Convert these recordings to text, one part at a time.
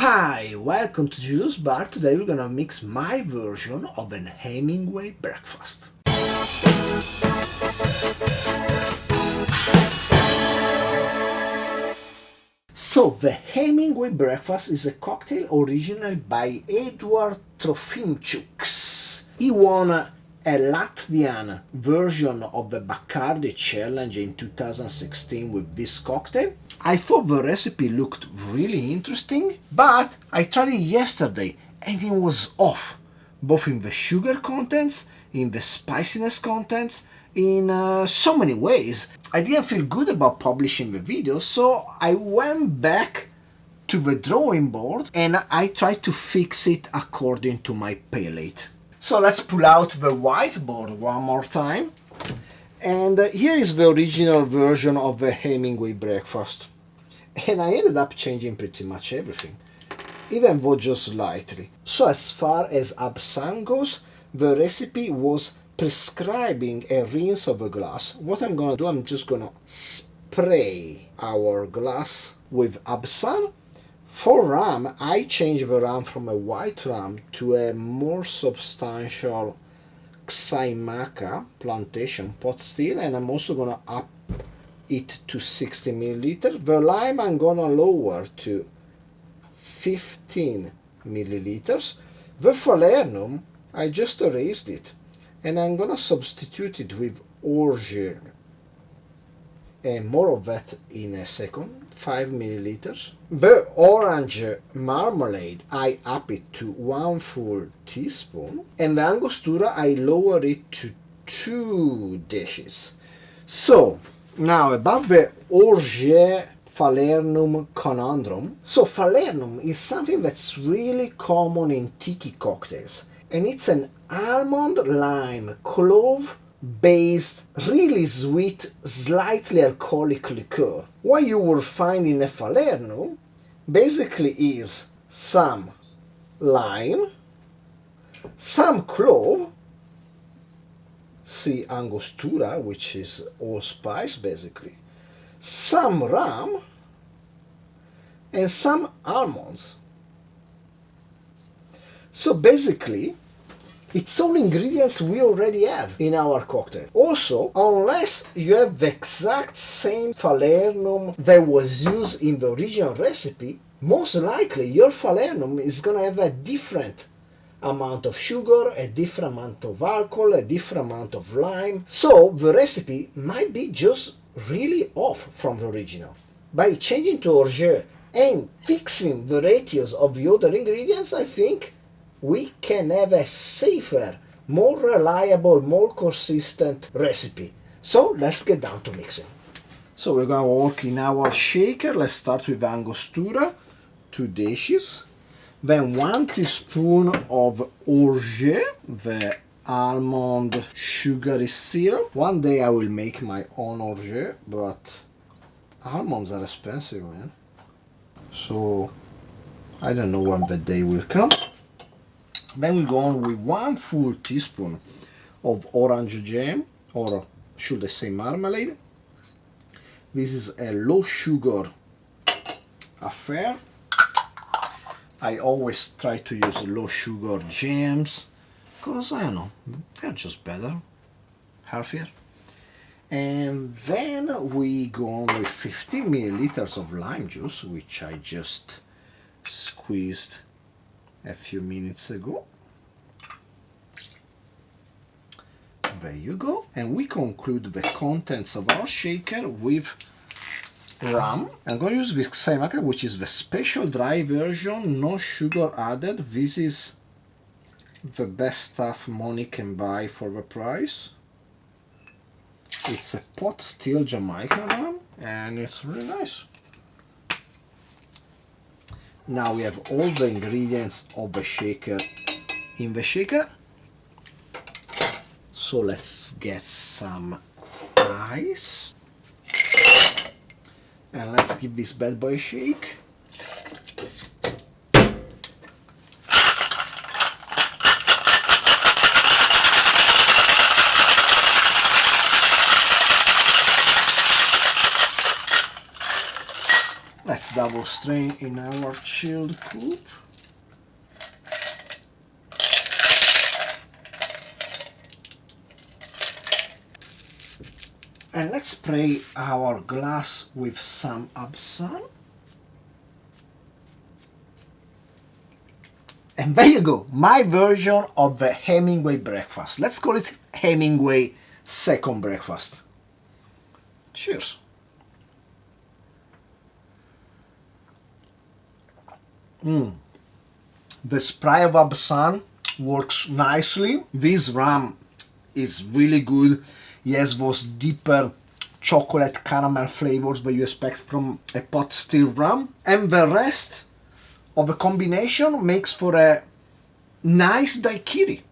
Hi, welcome to Julius Bar. Today we're gonna mix my version of an Hemingway breakfast. So, the Hemingway Breakfast is a cocktail original by Edward Trofimczuk. He won a Latvian version of the Bacardi Challenge in 2016 with this cocktail. I thought the recipe looked really interesting, but I tried it yesterday and it was off, both in the sugar contents, in the spiciness contents, in so many ways. I didn't feel good about publishing the video, so I went back to the drawing board and I tried to fix it according to my palate. So let's pull out the whiteboard one more time. And here is the original version of the Hemingway Breakfast. And I ended up changing pretty much everything, even though just slightly. So as far as absinthe goes, the recipe was prescribing a rinse of a glass. What I'm gonna do, I'm just gonna spray our glass with absinthe. For rum, I changed the rum from a white rum to a more substantial Xaymaca Plantation pot still, and I'm also gonna up it to 60 milliliters. The lime I'm gonna lower to 15 milliliters. The Falernum, I just erased it, and I'm gonna substitute it with orgeat, and more of that in a second. 5 milliliters. The orange marmalade, I up it to 1 full teaspoon, and the Angostura I lower it to 2 dishes. So now about the orgeat Falernum conundrum. So Falernum is something that's really common in tiki cocktails, and it's an almond lime clove based, really sweet, slightly alcoholic liqueur. What you will find in a Falernum basically is some lime, some clove, see Angostura, which is allspice basically, some rum, and some almonds. So basically, it's all ingredients we already have in our cocktail. Also, unless you have the exact same Falernum that was used in the original recipe, most likely your Falernum is gonna have a different amount of sugar, a different amount of alcohol, a different amount of lime. So the recipe might be just really off from the original. By changing to orgeat and fixing the ratios of the other ingredients, I think we can have a safer, more reliable, more consistent recipe. So let's get down to mixing. So we're gonna work in our shaker. Let's start with Angostura, 2 dishes. Then 1 teaspoon of orgeat, the almond sugary syrup. One day I will make my own orgeat, but almonds are expensive, man. So I don't know when the day will come. Then we go on with 1 full teaspoon of orange jam, or should I say marmalade. This is a low sugar affair. I always try to use low sugar jams because I don't know, they're just better, healthier. And then we go on with 15 milliliters of lime juice, which I just squeezed a few minutes ago. There you go. And we conclude the contents of our shaker with rum. I'm going to use this Xaymaca, which is the special dry version, no sugar added. This is the best stuff money can buy for the price. It's a pot still Jamaican rum, and it's really nice. Now we have all the ingredients of the shaker in the shaker. So let's get some ice. And let's give this bad boy a shake. Let's Let's double strain in our chilled coupe. And let's spray our glass with some absinthe. And there you go, my version of the Hemingway breakfast. Let's call it Hemingway Second Breakfast. Cheers. The spray of absinthe works nicely. This rum is really good. It has those deeper chocolate caramel flavors that you expect from a pot still rum. And the rest of the combination makes for a nice daiquiri.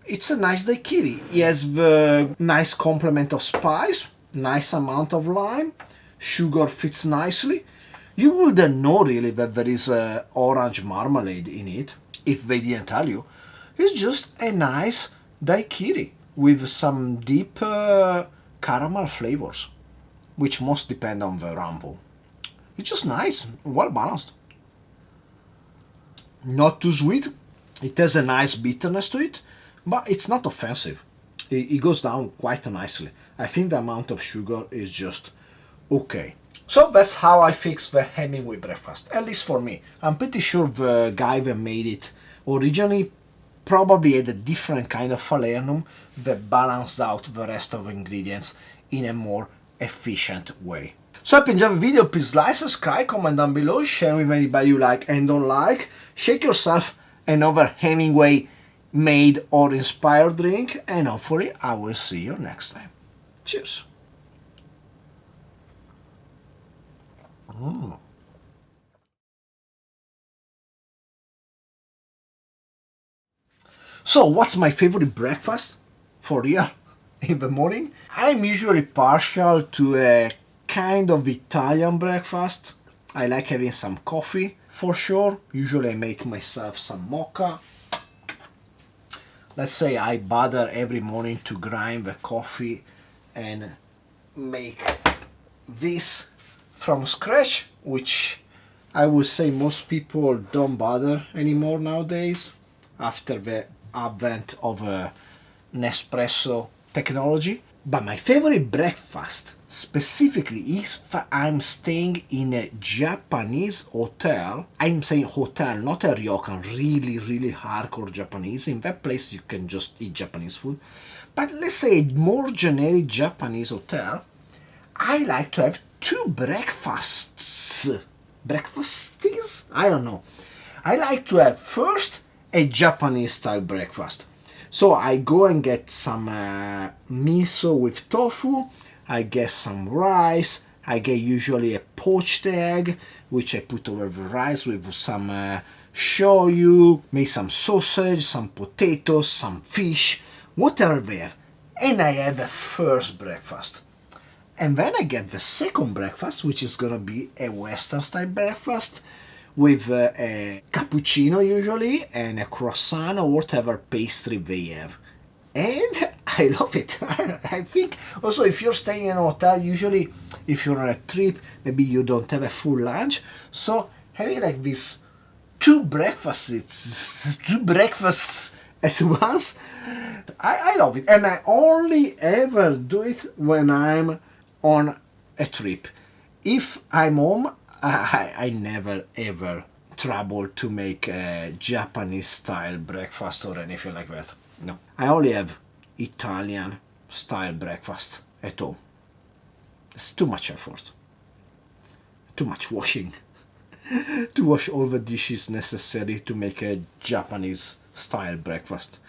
It's a nice daiquiri. It has the nice complement of spice, nice amount of lime, sugar fits nicely. You wouldn't know really that there is orange marmalade in it if they didn't tell you. It's just a nice daiquiri with some deep caramel flavors, which most depend on the rum. It's just nice, well balanced. Not too sweet. It has a nice bitterness to it, but it's not offensive. It goes down quite nicely. I think the amount of sugar is just okay. So that's how I fix the Hemingway breakfast, at least for me. I'm pretty sure the guy that made it originally probably had a different kind of falernum that balanced out the rest of the ingredients in a more efficient way. So if you enjoyed the video, please like, subscribe, comment down below, share with anybody you like and don't like. Shake yourself another Hemingway made or inspired drink, and hopefully I will see you next time. Cheers. So what's my favorite breakfast for real in the morning? I'm usually partial to a kind of Italian breakfast. I like having some coffee for sure. Usually I make myself some mocha. Let's say I bother every morning to grind the coffee and make this from scratch, which I would say most people don't bother anymore nowadays after the advent of Nespresso technology. But my favorite breakfast specifically is if I'm staying in a Japanese hotel. I'm saying hotel, not a ryokan, really hardcore Japanese. In that place you can just eat Japanese food. But let's say a more generic Japanese hotel, I like to have two breakfasts. Breakfasties? I don't know. I like to have first a Japanese style breakfast. So I go and get some miso with tofu, I get some rice, I get usually a poached egg, which I put over the rice with some shoyu, maybe some sausage, some potatoes, some fish, whatever they have. And I have a first breakfast. And then I get the second breakfast, which is gonna be a Western style breakfast with a cappuccino usually and a croissant or whatever pastry they have. And I love it. I think also if you're staying in a hotel, usually if you're on a trip, maybe you don't have a full lunch. So having like these two breakfasts at once, I love it. And I only ever do it when I'm on a trip. If I'm home, I never ever trouble to make a Japanese style breakfast or anything like that. No, I only have Italian style breakfast at home. It's too much effort, too much washing to wash all the dishes necessary to make a Japanese style breakfast.